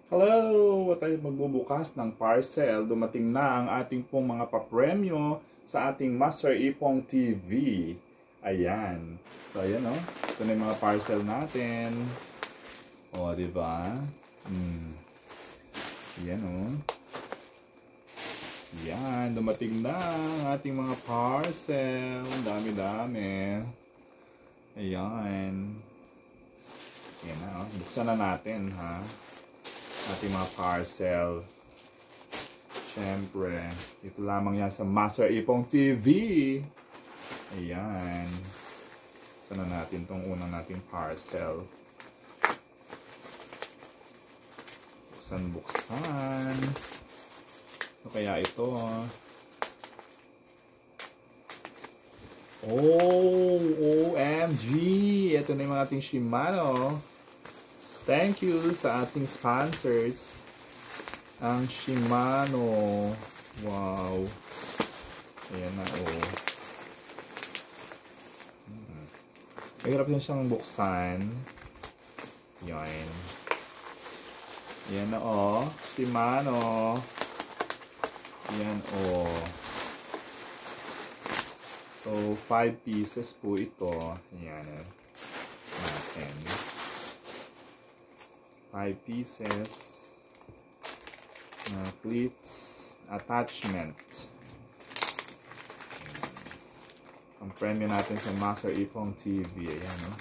Hello! Tayo magbubukas ng parcel. Dumating na ang ating pong mga papremyo sa ating Master Ipong TV. Ayan. So, ayan o. Ito na yung mga parcel natin. O, diba? Ayan o. Ayan. Dumating na ang ating mga parcel. Dami-dami. Ayan. Ayan na o. Buksan na natin ha. Ating mga parcel. Siyempre, ito lamang yan sa Master Ipong TV. Ayan. Sana natin tong unang nating parcel. Buksan. Ano kaya ito? Oh, OMG! Ito na yung mga ating Shimano. Thank you sa ating sponsors. Ang Shimano. Wow. Ayan na, oh. Mahirap yun siyang buksan. Yan. Yan na, oh. Shimano. Yan, oh. So, 5 pieces po ito. Yan, natin. 5 pieces na cleats attachment. Ang premyo natin sa Master Ipong TV. Ayan, no?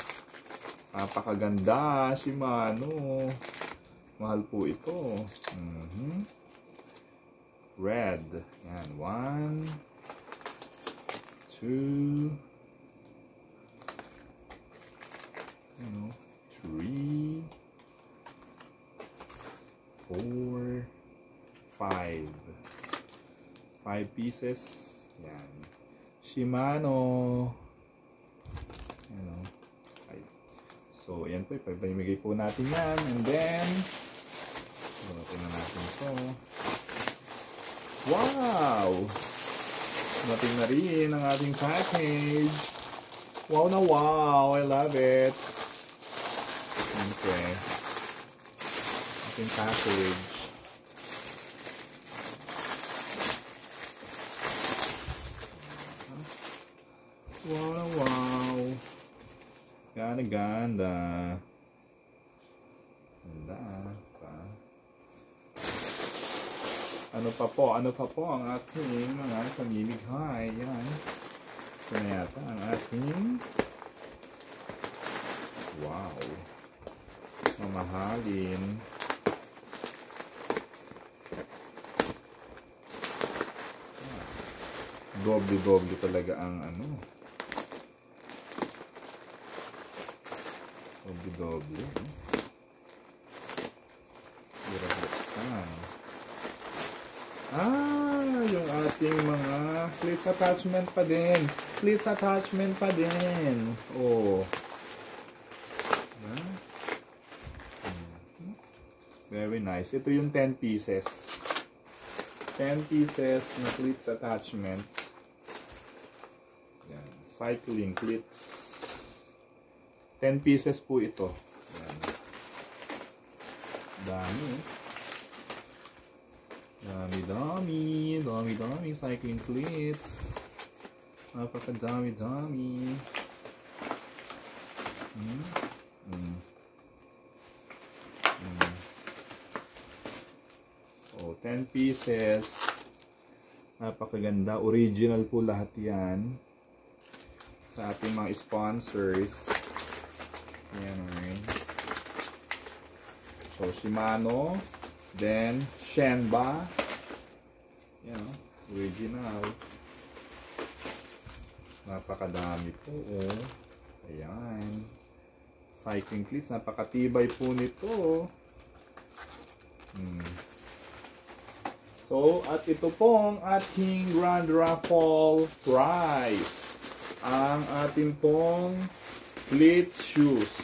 Napakaganda, Shimano. Mahal po ito. Red. Ayan, 1, 2, 3, 4, 5. 5 pieces. Yan. Shimano. Ano? 5. So, yan po. Ipamigay po natin yan. And then, tingnan natin ito. Wow! Natin na rin ang ating package. Wow na wow! I love it. Okay. Package. Wow na wow. Ganda. Ganda pa. Ano pa po ang ating mga pamimigay. Yan. Ito na yata ang ating wow. Mamahalin. Doble talaga ang ano. Doble. Hirap buksan. Yung ating mga cleats attachment pa din. Oh. Very nice. Ito yung 10 pieces. 10 pieces na cleats attachment. Yan. Cycling cleats. 10 pieces po ito. Yan. Dami cycling cleats. Napakadami. So, 10 pieces. Napakaganda. Original po lahat yan. Sa ating mga sponsors. Ayan, right. So, Shimano. Then, Shenba. Yan, original. Napakadami po, oh. Ayan. Cycling cleats. Napakatibay po nito. So, at ito pong ating Grand Raffle prize. Ang ating pong cleats shoes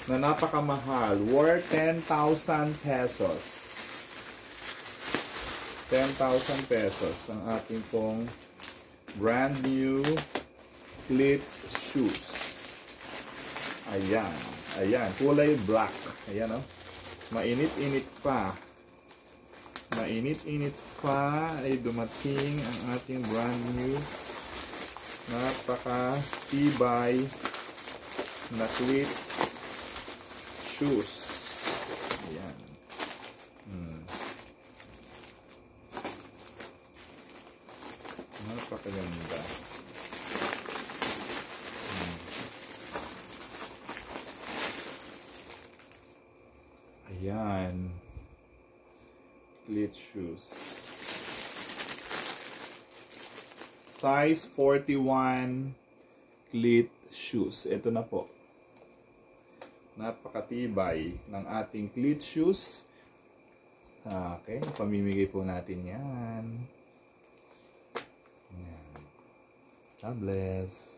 na napakamahal, worth 10,000 pesos. 10,000 pesos ang ating pong brand new cleats shoes. Ayan, kulay black. Ayan, oh. mainit-init pa. Mainit-init pa ay dumating ang ating brand new napaka-tibay na cleats shoes. Ayan. Napakaganda. Ayan. Cleat shoes. Size 41 cleat shoes. Ito na po. Napakatibay ng ating cleat shoes. Okay, pamimigay po natin yan. God bless.